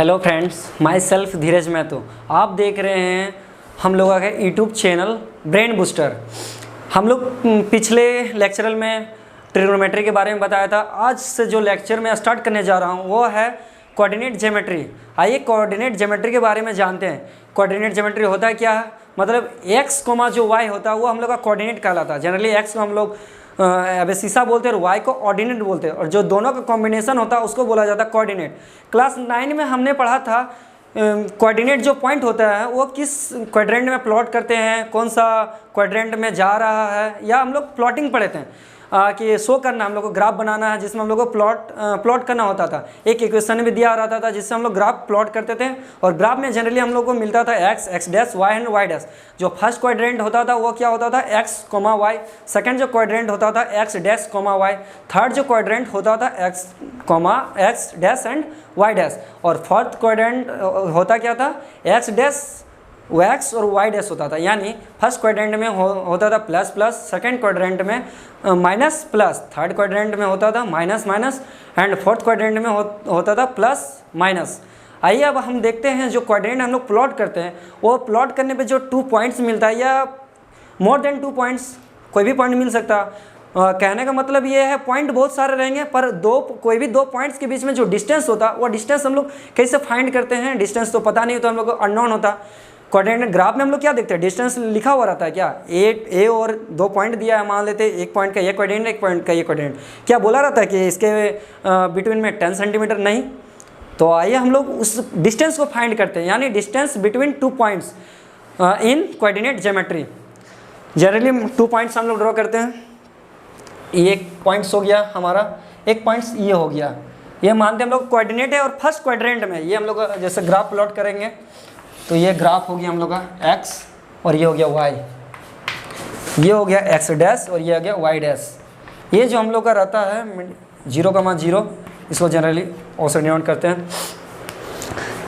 Hello friends, my self धीरज महतो। आप देख रहे हैं हम लोगों का यूट्यूब चैनल ब्रेन बूस्टर। हम लोग पिछले लेक्चरल में ट्रिग्नोमेट्री के बारे में बताया था। आज से जो लेक्चर मैं स्टार्ट करने जा रहा हूं वो है कोऑर्डिनेट ज्योमेट्री। आइए कोऑर्डिनेट ज्योमेट्री के बारे में जानते हैं। कोऑर्डिनेट ज्योमेट्री होता है क्या है, मतलब एक्स कोमा जो वाई होता है वो हम लोग का कोऑर्डिनेट कहलाता है। जनरली एक्स को हम लोग एबेसिसा बोलते हैं और वाई को ऑर्डिनेट बोलते हैं, और जो दोनों का कॉम्बिनेशन होता है उसको बोला जाता है कोऑर्डिनेट। क्लास 9 में हमने पढ़ा था कोऑर्डिनेट जो पॉइंट होता है वो किस क्वाड्रेंट में प्लॉट करते हैं, कौन सा क्वाड्रेंट में जा रहा है, या हम लोग प्लॉटिंग पढ़े थे कि शो करना, हम लोग को ग्राफ बनाना है जिसमें हम लोग को प्लॉट करना होता था। एक इक्वेशन भी दिया रहता था जिससे हम लोग ग्राफ प्लॉट करते थे, और ग्राफ में जनरली हम लोग को मिलता था x dash y and y dash. जो फर्स्ट क्वाड्रेंट होता था वो क्या होता था, एक्स कोमा वाई। सेकंड जो क्वाड्रेंट होता था x dash comma y. Third जो क्वाड्रेंट होता था x dash and y dash. और फोर्थ क्वाड्रेंट होता क्या था, एक्स डैश एक्स और वाई डैश होता था। यानी फर्स्ट क्वाड्रेंट में होता था प्लस प्लस, सेकंड क्वाड्रेंट में माइनस प्लस, थर्ड क्वाड्रेंट में होता था minus minus, and fourth quadrant में होता था प्लस माइनस। आइए अब हम देखते हैं जो क्वाड्रेंट हम लोग प्लॉट करते हैं वो प्लॉट करने पे जो 2 पॉइंट्स मिलता है या मोर देन 2 पॉइंट्स, कोई भी पॉइंट मिल सकता। कहने का मतलब ये है पॉइंट बहुत सारे रहेंगे पर कोई भी 2 पॉइंट्स के बीच में जो डिस्टेंस होता वो डिस्टेंस हम लोग कैसे फाइंड करते हैं। डिस्टेंस तो पता नहीं तो हम लोग को अननोन होता। कोऑर्डिनेट ग्राफ में हम लोग क्या देखते हैं, डिस्टेंस लिखा हुआ रहता है क्या, ए और 2 पॉइंट दिया है, मान लेते हैं एक पॉइंट का ये कोऑर्डिनेट, एक पॉइंट का ये कोऑर्डिनेट। क्या बोला रहता है कि इसके बिटवीन में 10 सेंटीमीटर नहीं। तो आइए हम लोग उस डिस्टेंस को फाइंड करते हैं, यानी distance between 2 points in coordinate geometry. Generally 2 points हम लोग ड्रॉ करते हैं। ये एक पॉइंट्स हो गया हमारा, एक पॉइंट्स ये हो गया, ये मानते हैं हम लोग कोऑर्डिनेट है। और फर्स्ट क्वाड्रेंट में ये हम लोग जैसे ग्राफ प्लॉट करेंगे तो ये ग्राफ हो गया हम लोग का एक्स और ये हो गया वाई, ये हो गया एक्स डैश और ये हो गया वाई डैश। ये जो हम लोग का रहता है 0,0, इसको जनरली औसत डिनोट करते हैं।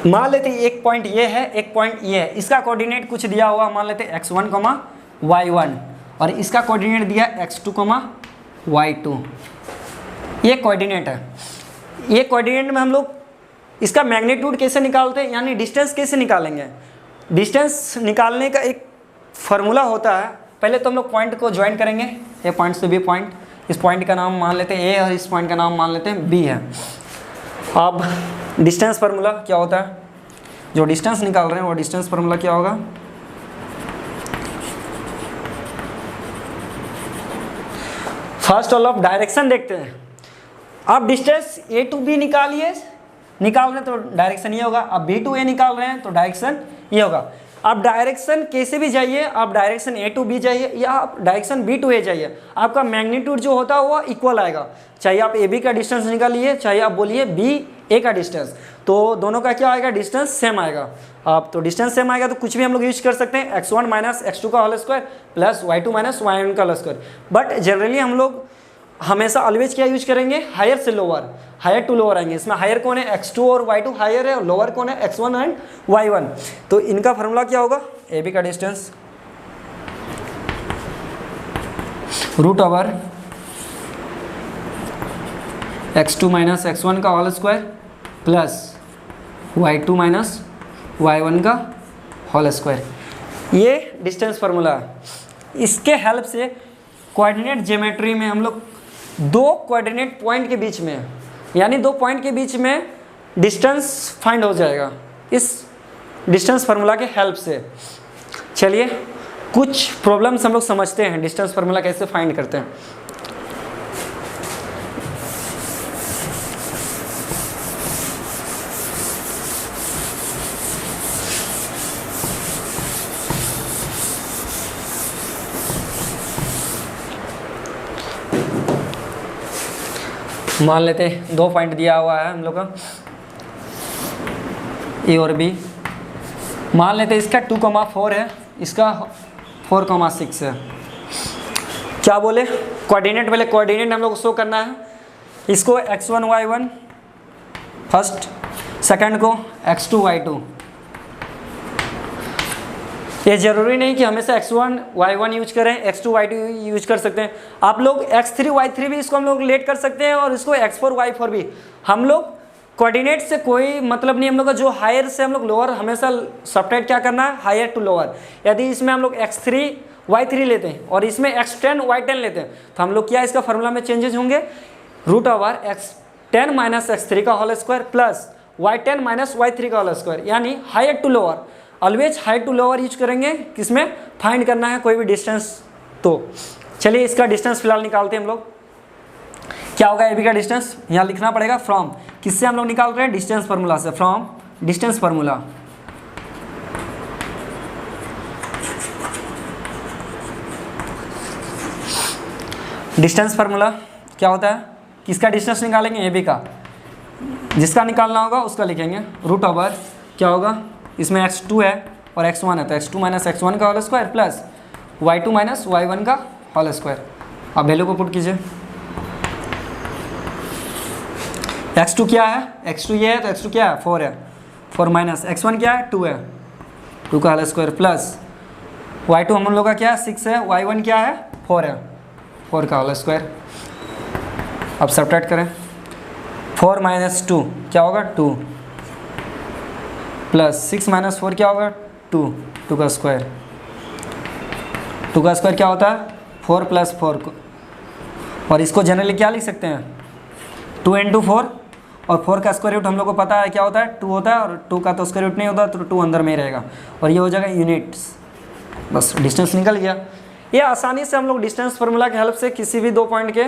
मान लेते हैं एक पॉइंट ये है, एक पॉइंट ये है, इसका कोऑर्डिनेट कुछ दिया हुआ, मान लेते हैं x1, y1, और इसका कोऑर्डिनेट दिया x2, y2। ये कोऑर्डिनेट है। ये कोऑर्डिनेट में हम लोग इसका मैग्नीट्यूड कैसे निकालते हैं, यानी डिस्टेंस कैसे निकालेंगे। डिस्टेंस निकालने का एक फार्मूला होता है। पहले तो हम लोग पॉइंट को ज्वाइन करेंगे, ए पॉइंट से बी पॉइंट। इस पॉइंट का नाम मान लेते हैं ए और इस पॉइंट का नाम मान लेते हैं बी है। अब डिस्टेंस फार्मूला क्या होता है, जो डिस्टेंस निकाल रहे हैं वो डिस्टेंस फार्मूला क्या होगा, फर्स्ट ऑल ऑफ डायरेक्शन देखते हैं। आप डिस्टेंस ए टू बी निकाल रहे हैं तो डायरेक्शन ये होगा। आप बी टू ए निकाल रहे हैं तो डायरेक्शन ये होगा। आप डायरेक्शन कैसे भी जाइए, आप डायरेक्शन ए टू बी जाइए या आप डायरेक्शन बी टू ए जाइए, आपका मैग्नीट्यूड जो होता है वो इक्वल आएगा। चाहे आप ए बी का डिस्टेंस निकालिए, चाहे आप बोलिए बी ए का डिस्टेंस, तो दोनों का क्या आएगा, डिस्टेंस सेम आएगा। आप तो डिस्टेंस सेम आएगा तो कुछ भी हम लोग यूज कर सकते हैं, x1 माइनस x2 का whole square plus y2 minus y1 का होल स्क्वायर। बट जनरली हम लोग हमेशा ऑलवेज क्या यूज करेंगे, हायर से लोअर, हायर टू लोअर आएंगे। इसमें हायर कौन है, x2 और y2 हायर है, और लोअर कौन है, x1 एंड y1। तो इनका फार्मूला क्या होगा, ए बी का distance root over x2 minus x1 का whole square plus y2 minus y1 का होल स्क्वायर। ये डिस्टेंस फार्मूला है। इसके हेल्प से कोऑर्डिनेट ज्योमेट्री में हम लोग 2 कोऑर्डिनेट पॉइंट के बीच में, यानी 2 पॉइंट के बीच में डिस्टेंस फाइंड हो जाएगा इस डिस्टेंस फार्मूला के हेल्प से। चलिए कुछ प्रॉब्लम्स हम लोग समझते हैं, डिस्टेंस फार्मूला कैसे फाइंड करते हैं। मान लेते हैं 2 पॉइंट दिया हुआ है हम लोग का ए और बी। मान लेते हैं इसका 2,4 है, इसका 4,6 है। क्या बोले, कोऑर्डिनेट, पहले कोऑर्डिनेट हम लोग को शो करना है। इसको x1 y1 फर्स्ट, सेकंड को x2 y2। ये ज़रूरी नहीं कि हमेशा x1 y1 यूज करें, x2 y2 यूज कर सकते हैं। आप लोग x3 y3 भी इसको हम लोग लेट कर सकते हैं, और इसको x4 y4 भी हम लोग कोऑर्डिनेट से कोई मतलब नहीं हम लोग का, जो हायर से हम लोग लोअर हमेशा सब्ट्रैक्ट क्या करना है, हायर टू लोअर। यदि इसमें हम लोग x3 y3 लेते हैं और इसमें x10 y10 लेते हैं तो हम लोग क्या इसका फॉर्मूला में चेंजेस होंगे, √x10 माइनस x3 का whole square plus y10 minus y3 का होल स्क्वायर, यानी higher to lower. Always higher to lower use करेंगे, किसमें फाइंड करना है कोई भी डिस्टेंस। तो चलिए इसका डिस्टेंस फिलहाल निकालते हैं हम लोग। क्या होगा ए बी का डिस्टेंस, यहाँ लिखना पड़ेगा फ्रॉम, किससे हम लोग निकाल रहे हैं, डिस्टेंस फार्मूला से, from distance formula. Distance formula क्या होता है, किसका डिस्टेंस निकालेंगे, ए बी का, जिसका निकालना होगा उसका लिखेंगे √ क्या होगा, इसमें x2 है और x1 है तो x2 माइनस x1 का whole square plus y2 minus y1 का होल स्क्वायर। अब वैल्यू को पुट कीजिए। x2 क्या है, x2 ये है तो x2 क्या है 4 है, 4 माइनस x1 क्या है 2 है, 2 का होल स्क्वायर प्लस y2 हम लोग का क्या है 6 है, y1 क्या है 4 है, 4 का होल स्क्वायर। अब सब्ट्रैक्ट करें, 4 माइनस 2 क्या होगा 2 प्लस 6 माइनस 4 क्या होगा 2, 2 का स्क्वायर, 2 का स्क्वायर क्या होता है 4 प्लस 4 को, और इसको जनरली क्या लिख सकते हैं 2 × 4, और 4 का स्क्वायर रूट हम लोग को पता है क्या होता है 2 होता है, और 2 का तो स्क्वायर रूट नहीं होता तो 2 अंदर में ही रहेगा और ये हो जाएगा यूनिट्स। बस डिस्टेंस निकल गया। ये आसानी से हम लोग डिस्टेंस फार्मूला की हेल्प से किसी भी दो पॉइंट के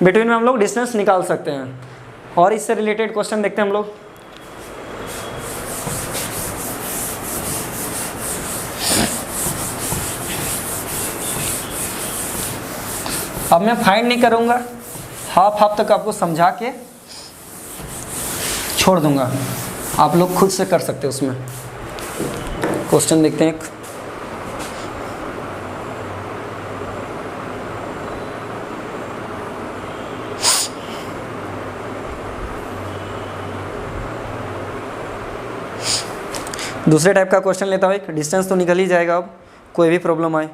बिटवीन में हम लोग डिस्टेंस निकाल सकते हैं। और इससे रिलेटेड क्वेश्चन देखते हैं हम लोग। अब मैं फाइंड नहीं करूँगा, हाफ तक आपको समझा के छोड़ दूंगा, आप लोग खुद से कर सकते हो। उसमें क्वेश्चन देखते हैं एक। दूसरे टाइप का क्वेश्चन लेता हूँ एक, डिस्टेंस तो निकल ही जाएगा अब, कोई भी प्रॉब्लम आए।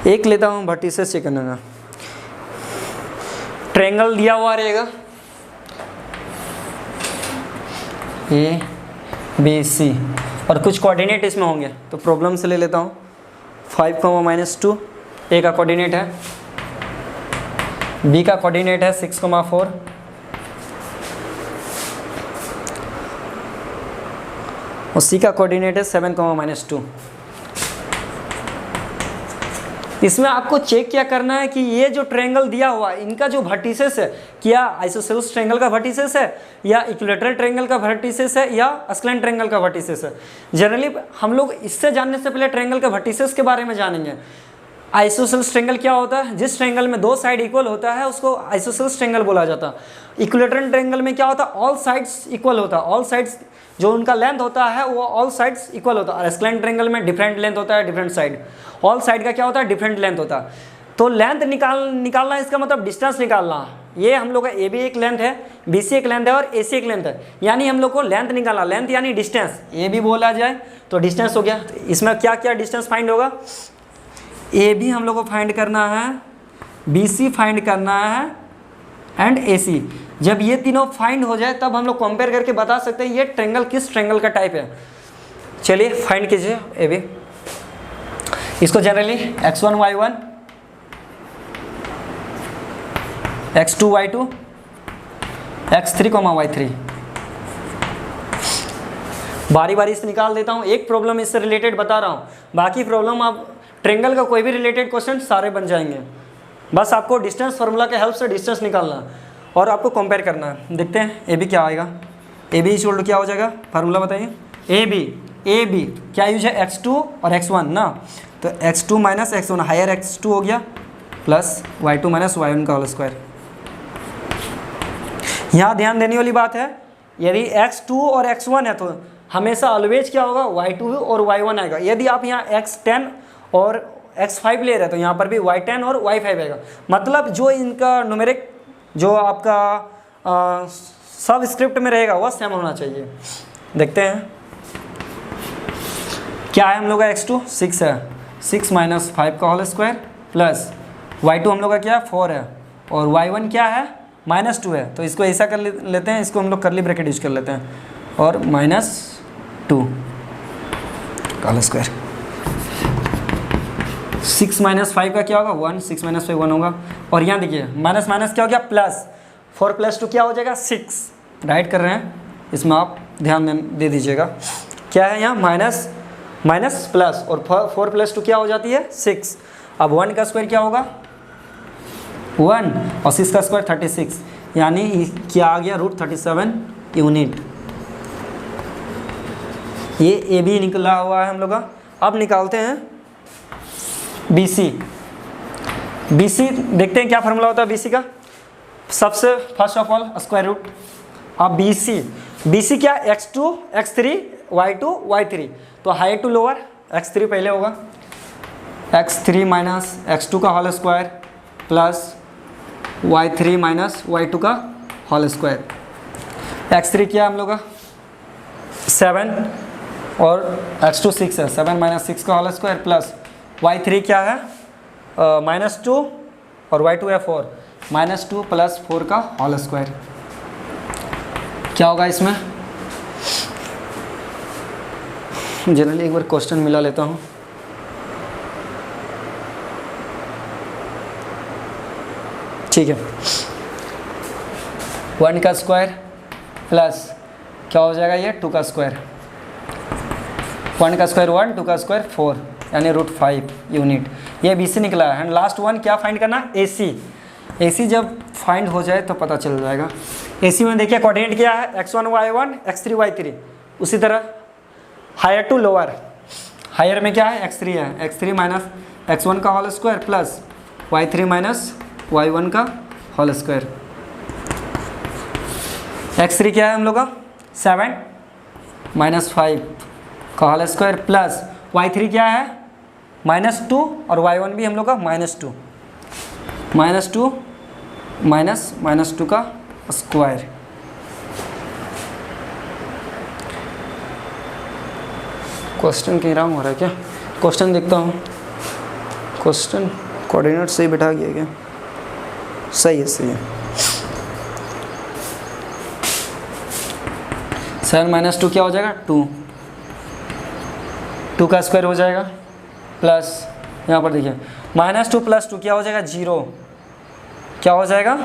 एक लेता हूँ वर्टिसेस चेक करने का। ट्रायंगल दिया हुआ रहेगा ABC और कुछ कोऑर्डिनेट इसमें होंगे, तो प्रॉब्लम से ले लेता हूँ। 5, -2 A का कोऑर्डिनेट है, B का कोऑर्डिनेट है 6, 4 और C का कोऑर्डिनेट है 7, -2। इसमें आपको चेक क्या करना है कि ये जो ट्रायंगल दिया हुआ है इनका जो वर्टिसेस है, क्या आइसोसेलेस ट्रायंगल का वर्टिसेस है या इक्विलैटरल ट्रायंगल का वर्टिसेस है या अस्क्लेंट ट्रायंगल का वर्टिसेस है। जनरली हम लोग इससे जानने से पहले ट्रायंगल के वर्टिसेस के बारे में जानेंगे। आइसोसेलेस ट्रायंगल क्या होता है, जिस ट्रायंगल में दो साइड इक्वल होता है उसको आइसोसेलेस ट्रायंगल बोला जाता है। इक्विलैटरल ट्रायंगल में क्या होता है, ऑल साइड्स इक्वल होता है, ऑल साइड्स जो उनका लेंथ होता है वो ऑल साइड्स इक्वल होता है। और अस्क्लेंट ट्रायंगल में डिफरेंट लेंथ होता है, डिफरेंट साइड, ऑल साइड का क्या होता है डिफरेंट लेंथ होता है। तो लेंथ निकालना इसका मतलब डिस्टेंस निकालना। ये हम लोग का AB एक लेंथ है, BC एक लेंथ है और AC एक लेंथ है, यानी हम लोग को लेंथ निकालना। लेंथ यानी डिस्टेंस, AB बोला जाए तो डिस्टेंस हो गया। तो इसमें क्या क्या डिस्टेंस फाइंड होगा, AB हम लोग को फाइंड करना है, BC फाइंड करना है एंड AC। जब ये तीनों फाइंड हो जाए तब हम लोग कंपेयर करके बता सकते हैं ये ट्रायंगल किस ट्रायंगल का टाइप है। चलिए फाइंड कीजिए AB। इसको generally x1 y1, x2 y2, x3 y3 बारी बारी से निकाल देता हूँ। एक प्रॉब्लम इससे रिलेटेड बता रहा हूँ, बाकी प्रॉब्लम आप ट्रायंगल का कोई भी रिलेटेड क्वेश्चन सारे बन जाएंगे। बस आपको डिस्टेंस फार्मूला के हेल्प से डिस्टेंस निकालना और आपको कंपेयर करना है। देखते हैं AB क्या आएगा। AB = क्या हो जाएगा, फार्मूला बताइए। AB क्या यूज है, x2 और x1 ना, तो x2 minus x1 higher x2 हो गया प्लस y2 माइनस y1 का होल स्क्वायर। यहाँ ध्यान देने वाली बात है, यदि x2 और x1 है तो हमेशा ऑलवेज क्या होगा y2 और y1 आएगा। यदि आप यहाँ x10 और x5 ले रहे हैं तो यहाँ पर भी y10 और y5 आएगा। मतलब जो इनका न्यूमेरिक जो आपका सब स्क्रिप्ट में रहेगा वह सेम होना चाहिए। देखते हैं क्या है हम लोग का x2 6 है, 6 माइनस 5 का होल स्क्वायर प्लस y2 हम लोग का क्या है 4 है और y1 क्या है -2 है। तो इसको ऐसा कर लेते हैं, इसको हम लोग करली ब्रैकेट यूज कर लेते हैं और -2 का होल स्क्वायर। 6 माइनस 5 का क्या होगा 1, 6 माइनस 5 1 होगा। और यहाँ देखिए माइनस माइनस क्या हो गया प्लस, 4 + 2 क्या हो जाएगा 6, राइट कर रहे हैं, इसमें आप ध्यान दे दीजिएगा। क्या है यहाँ माइनस माइनस प्लस और 4 + 2 क्या हो जाती है 6। अब 1 का स्क्वायर क्या होगा 1 और 6 का स्क्वायर 36, यानी क्या आ गया √37 यूनिट। ये ए बी निकला हुआ है हम लोग का। अब निकालते हैं बी सी। बी सी देखते हैं क्या फार्मूला होता है बी सी का। सबसे first of all square root. अब बी सी क्या x2 x3 y2 y3, तो हाई टू लोअर x3 पहले होगा, x3 माइनस x2 का whole square plus y3 minus y2 का होल स्क्वायर। x3 क्या है हम लोग का 7 और x2 6 है, 7 माइनस 6 का होल स्क्वायर प्लस y3 क्या है -2 और y2 है 4, -2 + 4 का होल स्क्वायर। क्या होगा इसमें, जनरली एक बार क्वेश्चन मिला लेता हूँ। ठीक है, 1 का स्क्वायर प्लस क्या हो जाएगा ये 2 का स्क्वायर, 1 का स्क्वायर 1, 2 का स्क्वायर 4, यानी √5 यूनिट। ये बी सी निकला है। एंड लास्ट वन क्या फाइंड करना ए सी। ए सी जब फाइंड हो जाए तो पता चल जाएगा। ए सी में देखिए कोऑर्डिनेट क्या है x1 y1 x3 y3। उसी तरह हायर टू लोअर, हायर में क्या है x3 है, x3 माइनस x1 का whole square plus y3 minus y1 का होल स्क्वायर। x3 क्या है हम लोग का 7 माइनस 5 का होल स्क्वायर प्लस y3 क्या है -2 और y1 भी हम लोग का -2 माइनस -2 का स्क्वायर। क्वेश्चन कहीं रॉन्ग हो रहा है क्या, क्वेश्चन देखता हूँ। क्वेश्चन कोऑर्डिनेट सही बैठा गया क्या, सही है सही है। 7 माइनस 2 क्या हो जाएगा 2, 2 का स्क्वायर हो जाएगा प्लस यहाँ पर देखिए -2 + 2 क्या हो जाएगा 0, क्या हो जाएगा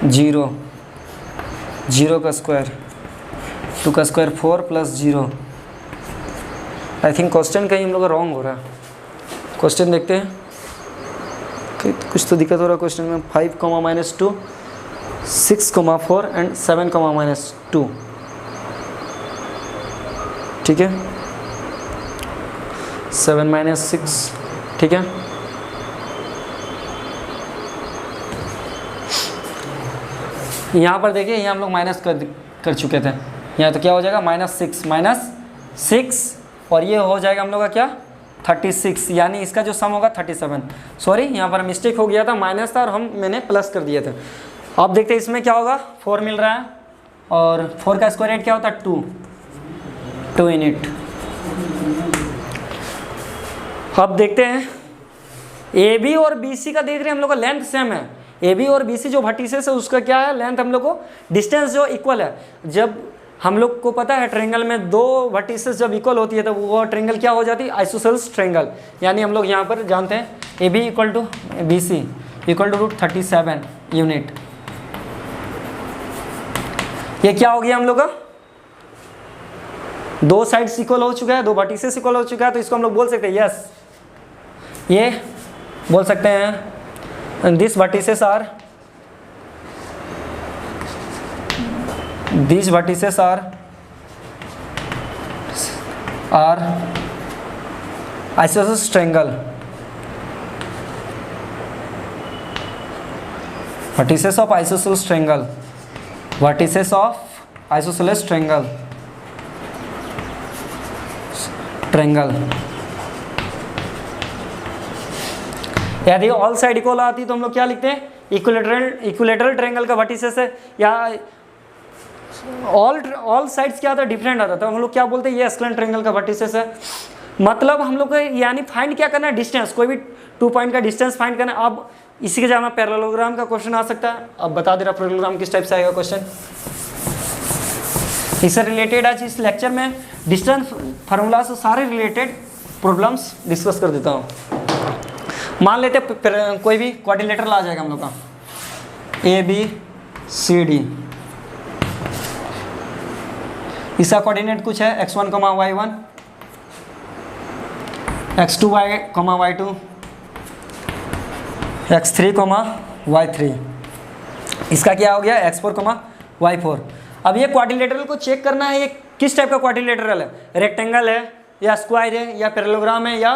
0, 0 का स्क्वायर, 2 का स्क्वायर 4 + 0। आई थिंक क्वेश्चन कहीं हम लोग का रॉन्ग हो रहा है। क्वेश्चन देखते हैं, कुछ तो दिक्कत हो रहा है क्वेश्चन में। 5, -2 6, 4 एंड 7, -2। ठीक है, 7 माइनस 6, ठीक है। यहाँ पर देखिए यहाँ हम लोग माइनस कर चुके थे। यहाँ तो क्या हो जाएगा -6 और ये हो जाएगा हम लोग का क्या 36, यानी इसका जो सम होगा 37। सॉरी यहाँ पर मिस्टेक हो गया था, माइनस था और मैंने प्लस कर दिए थे। अब देखते हैं इसमें क्या होगा, 4 मिल रहा है और 4 का स्क्वायर क्या होता है 2 यूनिट। अब देखते हैं ए बी और बी सी का देख रहे हैं हम लोग का लेंथ सेम है। ए बी और बी सी जो वर्टिसेस है उसका क्या है लेंथ हम लोग को, डिस्टेंस जो इक्वल है। जब हम लोग को पता है ट्रायंगल में 2 वर्टिसेस जब इक्वल होती है तो वो ट्रायंगल क्या हो जाती है आइसोसेलेस ट्रायंगल। यानी हम लोग यहाँ पर जानते हैं A B equal to B C equal to √37 unit. ये क्या हो गया हम लोग का, 2 साइड्स इक्वल हो चुका है, 2 वर्टिसेस इक्वल हो चुका है, तो इसको हम लोग बोल सकते हैं यस, ये बोल सकते हैं this vertices are these vertices are isosceles triangle, vertices of isosceles triangle, vertices of isosceles triangle, यदि ऑल साइड इक्वल आती तो हम लोग क्या लिखते हैं इक्विलेटरल ट्रायंगल का वर्टिसेस है, या ऑल साइड्स क्या आता है डिफरेंट आता है तो हम लोग क्या बोलते हैं ये स्क्लेंट ट्रायंगल का वर्टिसेस है। मतलब हम लोग को यानी फाइंड क्या करना है, डिस्टेंस, कोई भी 2 पॉइंट का डिस्टेंस फाइंड करना है। अब इसी के जगह पैरेललोग्राम का क्वेश्चन आ सकता है। अब बता दे रहा पैरेललोग्राम किस टाइप से आएगा क्वेश्चन। इससे रिलेटेड आज इस लेक्चर में डिस्टेंस फार्मूला से सारे रिलेटेड प्रॉब्लम्स डिस्कस कर देता हूँ। मान लेते कोई भी क्वाड्रिलेटरल आ जाएगा हम लोग का ABCD, इसका कोऑर्डिनेट कुछ है x1, y1, x2, y2, x3, y3। इसका क्या हो गया x4, y4। अब ये क्वाड्रिलेटरल को चेक करना है, ये किस टाइप का क्वाड्रिलेटरल है, रेक्टेंगल है या स्क्वायर है या पैरेललोग्राम है या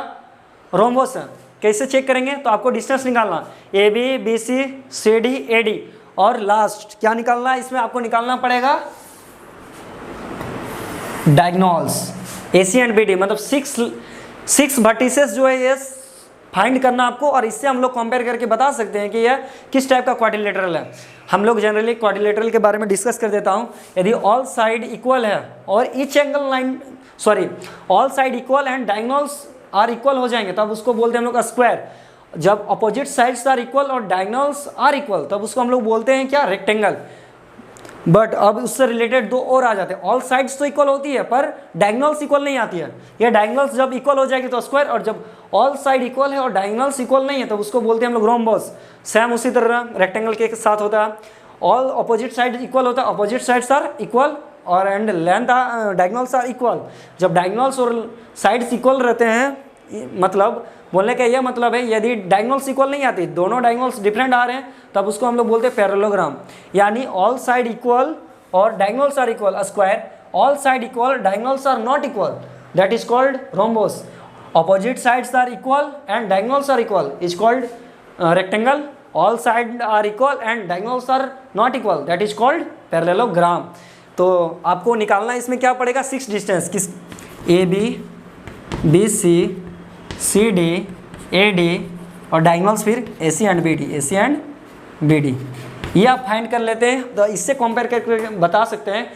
रोम्बस है। कैसे चेक करेंगे, तो आपको डिस्टेंस निकालना AB, BC, CD, AD और लास्ट क्या निकालना है, इसमें आपको निकालना पड़ेगा डायगोनल्स AC एंड BD, मतलब 6 वर्टिसेस जो है ये फाइंड करना आपको, और इससे हम लोग कंपेयर करके बता सकते हैं कि यह किस टाइप का क्वाड्रिलेटरल है। हम लोग जनरली क्वाड्रिलेटरल के बारे में डिस्कस कर देता हूं। यदि ऑल साइड इक्वल है और each angle line all side equal and diagonals are equal हो जाएंगे तब उसको बोलते हैं हम लोग का स्क्वायर। जब अपोजिट साइड्स आर इक्वल और डायगोनल्स आर इक्वल तब उसको हम लोग बोलते हैं क्या, रेक्टेंगल। बट अब उससे रिलेटेड 2 और आ जाते हैं। ऑल साइड्स तो इक्वल होती है पर डायगोनल्स इक्वल नहीं आती है। ये डायगोनल्स जब इक्वल हो जाएगी तो स्क्वायर, और जब ऑल साइड इक्वल है और डायगोनल्स इक्वल नहीं है तो उसको बोलते हैं हम लोग रोम्बस। सेम उसी तरह रेक्टेंगल के साथ होता है, ऑल अपोजिट साइड इक्वल होता है, अपोजिट साइड्स आर इक्वल और and length diagonals are equal. जब डायगोनल्स और साइड्स इक्वल रहते हैं, मतलब बोलने का यह मतलब है यदि डायगोनल्स इक्वल नहीं आती, दोनों डायगोनल्स डिफरेंट आ रहे हैं, तब उसको हम लोग बोलते हैं पैरेललोग्राम। यानी ऑल साइड इक्वल और diagonals are equal a square, all side equal diagonals are not equal, that is called rhombus. Opposite sides are equal and diagonals are equal is called rectangle, all side are equal and diagonals are not equal, that is called parallelogram. तो आपको निकालना इसमें क्या पड़ेगा, 6 distance किस AB, BC, CD, AD और diagonals फिर AC and BD। ये आप फाइंड कर लेते हैं तो इससे कंपेयर करके बता सकते हैं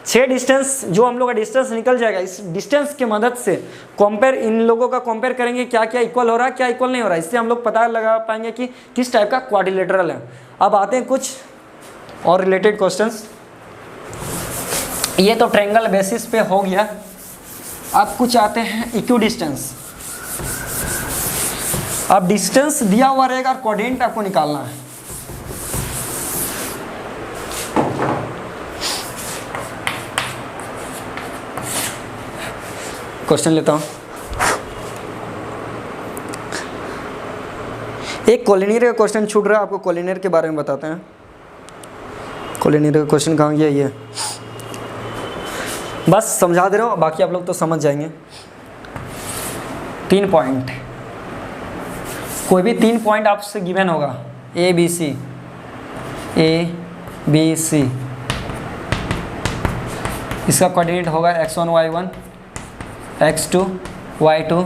6 डिस्टेंस जो हम लोग का डिस्टेंस निकल जाएगा। इस डिस्टेंस की मदद से कंपेयर इन लोगों का कंपेयर करेंगे क्या क्या इक्वल हो रहा है क्या इक्वल नहीं हो रहा है। इससे हम लोग पता लगा पाएंगे कि किस टाइप का क्वाड्रिलेटरल है। अब आते हैं कुछ और रिलेटेड क्वेश्चंस। ये तो ट्रायंगल बेसिस पे हो गया। अब कुछ आते हैं इक्वी डिस्टेंस। अब डिस्टेंस दिया हुआ रहेगा और कोऑर्डिनेट आपको निकालना है। क्वेश्चन लेता हूं। एक कोलिनियर का क्वेश्चन छूट रहा है, आपको कोलिनियर के बारे में बताते हैं। कोलिनियर का क्वेश्चन कहाँ गया, ये बस समझा दे रहा हूँ, बाकी आप लोग तो समझ जाएंगे। 3 पॉइंट, कोई भी 3 पॉइंट आपसे गिवन होगा, A B C, इसका कोऑर्डिनेट होगा x1 y1, x2 y2,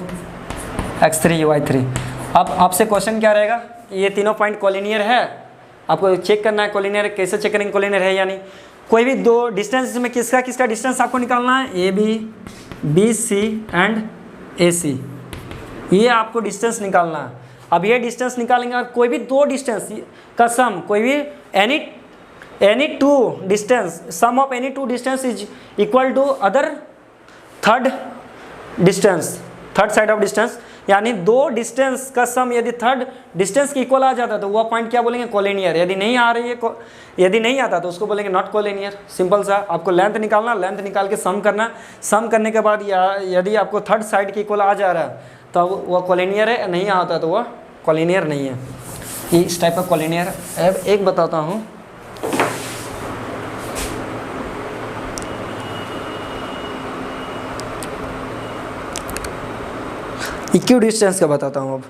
x3 y3। अब आपसे क्वेश्चन क्या रहेगा, ये तीनों पॉइंट कोलिनियर है, आपको चेक करना है कोलिनियर। कैसे चेक करेंगे कोलिनियर है यानी कोई भी 2 डिस्टेंस में किसका किसका डिस्टेंस आपको निकालना है, AB, BC एंड AC, ये आपको डिस्टेंस निकालना है। अब ये डिस्टेंस निकालेंगे और कोई भी 2 डिस्टेंस का सम, कोई भी any 2 distance, sum of any 2 distance is equal to other third side of distance. यानी 2 डिस्टेंस का सम यदि थर्ड डिस्टेंस के इक्वल आ जाता है तो वह पॉइंट क्या बोलेंगे, कोलिनियर। यदि नहीं आ रही है, यदि नहीं आता तो उसको बोलेंगे नॉट कोलिनियर। सिंपल सा, आपको लेंथ निकालना, लेंथ निकाल के सम करना, सम करने के बाद यदि आपको थर्ड साइड के इक्वल आ जा रहा है तो वह कोलिनियर है, नहीं आता तो वह कोलिनियर नहीं है। ये इस टाइप का कोलिनियर। अब एक बताता हूँ, इक्वी डिस्टेंस का बताता हूँ। अब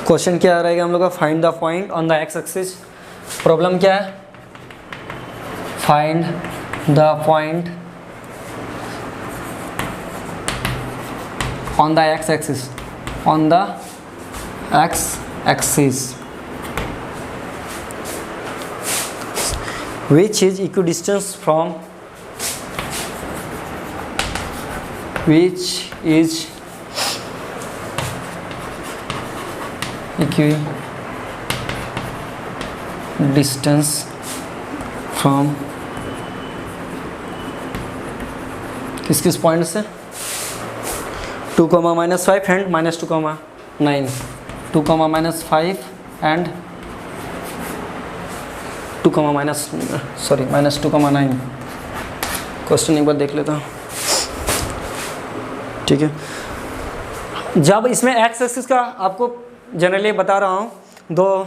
क्वेश्चन क्या रहेगा हम लोग का, find the point on the x axis. Problem क्या है, find the point on the x axis, on the x axis which is equidistant from किस पॉइंट से 2, -5 एंड -2, 2, -5 एंड -2, क्वेश्चन एक बार देख लेता हूँ। ठीक है, जब इसमें एक्स एक्सिस का आपको जनरली बता रहा हूँ, दो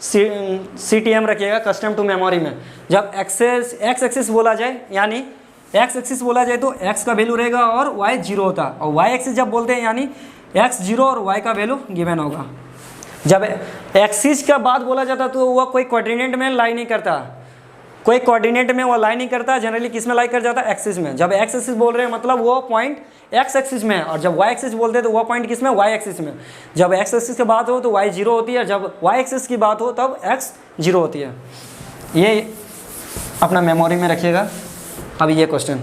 CTM रखिएगा कस्टम टू मेमोरी में। जब एक्स एक्सिस बोला जाए, यानी एक्स एक्सिस बोला जाए तो एक्स का वैल्यू रहेगा और वाई 0 होता, और वाई एक्सिस जब बोलते हैं यानी एक्स 0 और वाई का वैल्यू गिवन होगा। जब एक्सिस का बात बोला जाता तो वह कोई कोऑर्डिनेट में लाई नहीं करता, कोई कोऑर्डिनेट में वो लाई नहीं करता, जनरली किस में लाई कर जाता है, एक्सिस में। जब एक्स एक्सिस बोल रहे हैं मतलब वो पॉइंट एक्स एक्सिस में है, और जब वाई एक्सिस बोलते हैं तो वो पॉइंट किस में, वाई एक्सिस में। जब एक्स एक्सिस की बात हो तो वाई 0 होती है, जब वाई एक्सिस की बात हो तब एक्स 0 होती है। ये अपना मेमोरी में रखिएगा। अब ये क्वेश्चन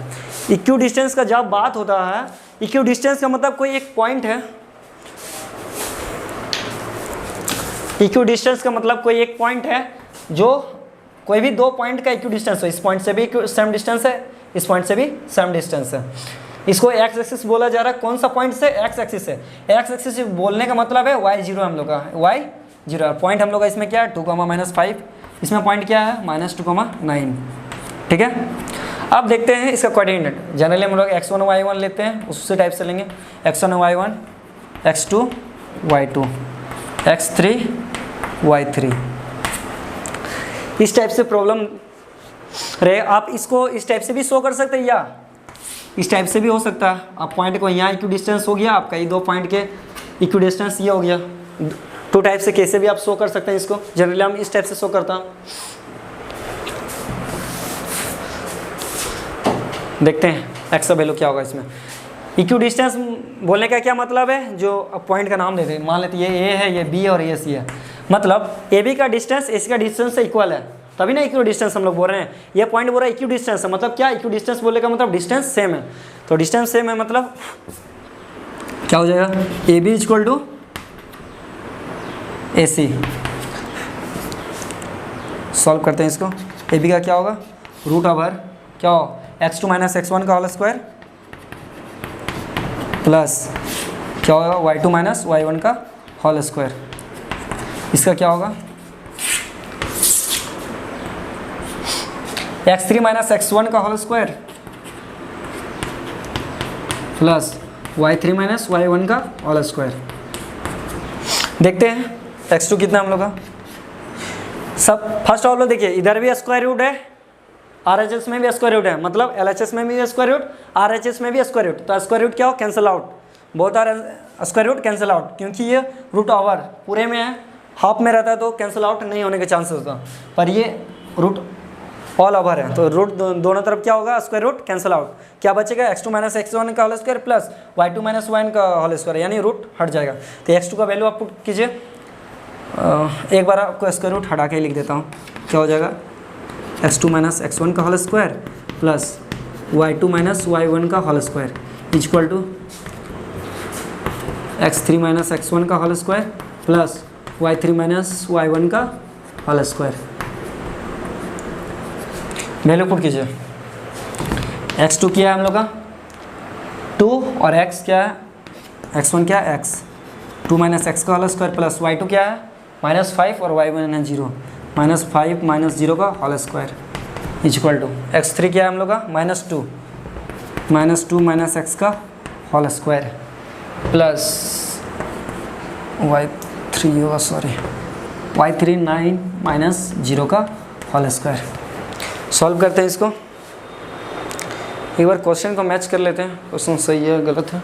इक्यू डिस्टेंस का जब बात होता है, इक्यू डिस्टेंस का मतलब कोई एक पॉइंट है, इक्यू डिस्टेंस का मतलब कोई एक पॉइंट है जो कोई भी दो पॉइंट का इक्यू डिस्टेंस हो, इस पॉइंट से भी सेम डिस्टेंस है, इस पॉइंट से भी सेम डिस्टेंस है। इसको एक्स एक्सिस बोला जा रहा है। कौन सा पॉइंट से, एक्स एक्सिस से। एक्स एक्सिस बोलने का मतलब है वाई 0 हम लोग का, वाई 0। पॉइंट हम लोग का इसमें क्या है 2, -5, इसमें पॉइंट क्या है -2, 9। ठीक है, अब देखते हैं इसका कोऑर्डिनेट। जनरली हम लोग x1 y1 लेते हैं, उससे टाइप से लेंगे x1 y1, x2 y2, x3 y3। इस टाइप से प्रॉब्लम रहे। आप इसको इस टाइप से भी शो कर सकते हैं या इस टाइप से भी हो सकता है। आप पॉइंट को यहाँ इक्वी डिस्टेंस हो गया आपका, ये दो पॉइंट के इक्वी डिस्टेंस ये हो गया। टू टाइप से कैसे भी आप शो कर सकते हैं इसको। जनरली हम इस टाइप से शो करता हूँ। देखते हैं एक्स का वैल्यू क्या होगा इसमें। इक्वी डिस्टेंस बोलने का क्या मतलब है, जो अब पॉइंट का नाम देते हैं, मान लेते ये ए है, ये बी और ये सी है, मतलब ए बी का डिस्टेंस ए सी का डिस्टेंस से इक्वल है, तभी ना इक्वी डिस्टेंस हम लोग बोल रहे हैं। ये पॉइंट बोल रहा है इक्वी डिस्टेंस है, मतलब क्या, इक्वी डिस्टेंस बोलने का मतलब डिस्टेंस सेम है। तो डिस्टेंस सेम है मतलब क्या हो जाएगा, A B equal to A C. Solve करते हैं इसको। ए बी का क्या होगा, रूट ओवर क्या हो x2 - x1 का होल स्क्वायर प्लस क्या होगा y2 - y1 का होल स्क्वायर। इसका क्या होगा x3 - x1 का whole square plus y3 - y1 का होल स्क्वायर। देखते हैं x2 कितना हम लोग का। सब फर्स्ट ऑफ ऑल देखिए, इधर भी स्क्वायर रूट है, RHS में भी स्क्वायर रूट है, मतलब LHS में भी स्क्वायर रूट, RHS में भी स्क्वायर रूट। तो स्क्वायर रूट क्या हो, कैंसिल आउट, बहुत r square root cancel out, क्योंकि ये रूट ओवर पूरे में है, हाफ में रहता है तो कैंसिल आउट नहीं होने के चांसेस होता, पर ये रूट ऑल ओवर है तो रूट दोनों तरफ क्या होगा, स्क्वायर रूट कैंसिल आउट। क्या बचेगा, x2 - x1 का whole square plus y2 - y1 का होल स्क्वायर, यानी रूट हट जाएगा। तो x2 का वैल्यू आप पुट कीजिए। एक बार आपको स्क्वायर रूट हटा के लिख देता हूँ। क्या हो जाएगा, x2 - x1 का whole square plus y2 - y1 का whole square equal to x3 - x1 का whole square plus y3 - y1 का होल स्क्वायर। वैल्यू पुट कीजिए। x2 क्या है हम लोग का 2 और x क्या है, x1 क्या है x, 2 - x का होल स्क्वायर प्लस y2 क्या है -5 और y1 है 0, -5 - 0 का whole square equal to x3 क्या है हम लोग का -2 - x का होल स्क्वायर प्लस y3 होगा, सॉरी y3 9 - 0 का होल स्क्वायर। सॉल्व करते हैं इसको। एक बार क्वेश्चन को मैच कर लेते हैं, क्वेश्चन सही है गलत है।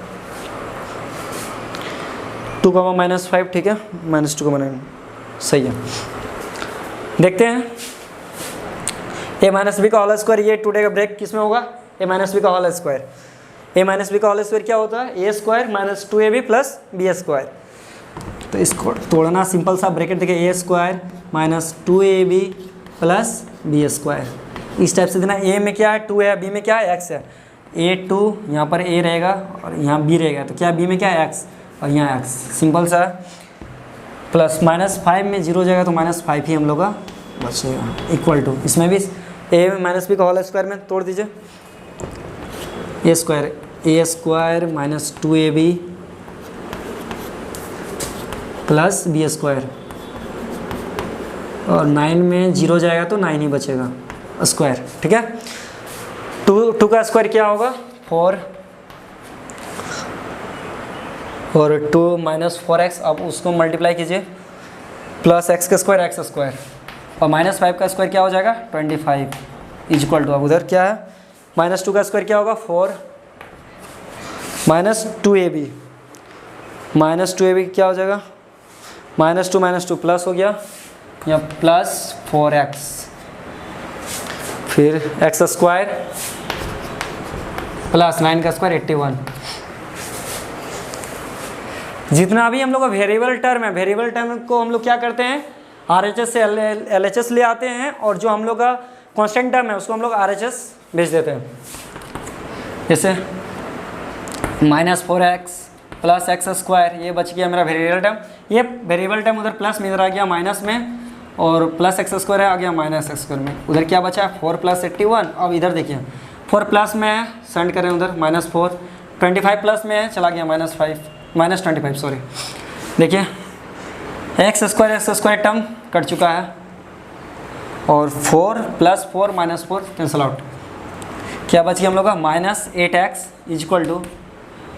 2, -5 ठीक है, -2, -9 सही है। देखते हैं a - b का होल स्क्वायर, ये टूटेगा ब्रेक किस में होगा, a - b का होल स्क्वायर। a - b का होल स्क्वायर क्या होता है, a² - 2ab + b²। तो इसको तोड़ना सिंपल सा ब्रैकेट देखिए a square minus 2ab plus B square. इस टाइप से देना। ए में क्या है 2 है, बी में क्या है x है। a2 यहाँ पर a रहेगा और यहाँ b रहेगा, तो क्या b में क्या है x और यहाँ x। सिंपल सा प्लस -5 में 0 हो जाएगा तो -5 ही हम लोग का बचेगा इक्वल टू, इसमें भी a माइनस बी का होल स्क्वायर में तोड़ दीजिए। a square minus 2ab plus B square, और 9 में 0 जाएगा तो 9 ही बचेगा स्क्वायर। ठीक है, 2 का स्क्वायर क्या होगा 4 और 2 माइनस 4x, अब उसको मल्टीप्लाई कीजिए प्लस x का स्क्वायर x स्क्वायर, और -5 का स्क्वायर क्या हो जाएगा 25 इज इक्वल टू, अब उधर क्या है -2 का स्क्वायर क्या होगा 4 माइनस 2ab, क्या हो जाएगा -2 प्लस हो गया या प्लस 4x, फिर x स्क्वायर प्लस 9 का स्क्वायर 81। जितना भी हम लोग का वेरिएबल टर्म है, वेरिएबल टर्म को हम लोग क्या करते हैं RHS से LHS ले आते हैं, और जो हम लोग का कांस्टेंट टर्म है उसको हम लोग RHS भेज देते हैं। जैसे -4x प्लस x स्क्वायर, ये बच गया मेरा वेरिएबल टर्म। ये वेरिएबल टर्म उधर प्लस में, इधर आ गया माइनस में, और प्लस x स्क्वायर आ गया माइनस x स्क्वायर में। उधर क्या बचा 4 प्लस 81। अब इधर देखिए 4 प्लस में सेंड करें उधर -4, 25 प्लस में चला गया -25 सॉरी। देखिए x स्क्वायर टर्म कट चुका है, और 4 प्लस 4 माइनस 4 कैंसल आउट। क्या बच गया हम लोग का -8x is equal to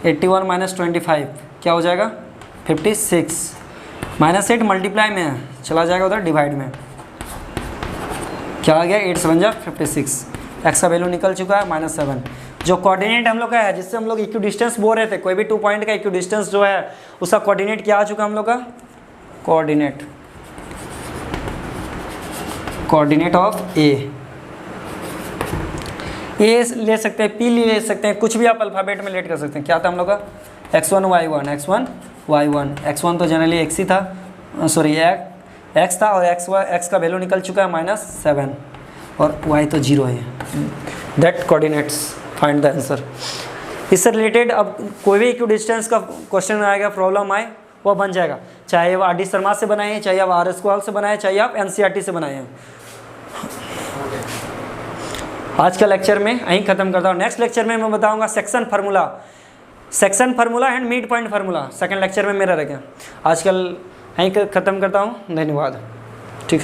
81 minus 25 क्या हो जाएगा 56। -8 मल्टीप्लाई में चला जाएगा उधर डिवाइड में, क्या आ गया 8 7 जा 56। x का वैल्यू निकल चुका है -7। जो कोऑर्डिनेट हम लोग का है, जिससे हम लोग इक्वी डिस्टेंस बोल रहे थे, कोई भी 2 पॉइंट का इक्वी डिस्टेंस जो है उसका कोऑर्डिनेट क्या आ चुका हम लोग का कोऑर्डिनेट ऑफ ए ले सकते हैं, p ले सकते हैं, कुछ भी आप अल्फ़ाबेट में लेट कर सकते हैं। क्या था हम लोग का x1 y1 x1 तो जनरली x ही था, सॉरी x था, और x का वैल्यू निकल चुका है -7, और y तो 0 है। That coordinates find the answer. इससे रिलेटेड अब कोई भी इक्वी डिस्टेंस का क्वेश्चन आएगा, प्रॉब्लम आए, वो बन जाएगा, चाहे आप RD शर्मा से बनाए, चाहे आप RS गोयल से बनाए, चाहे आप NCERT से बनाए हैं। आज का लेक्चर में यहीं ख़त्म करता हूँ। नेक्स्ट लेक्चर में मैं बताऊंगा section formula and mid point formula, second lecture में मेरा रह गया। आजकल यहीं ख़त्म करता हूँ। धन्यवाद। ठीक।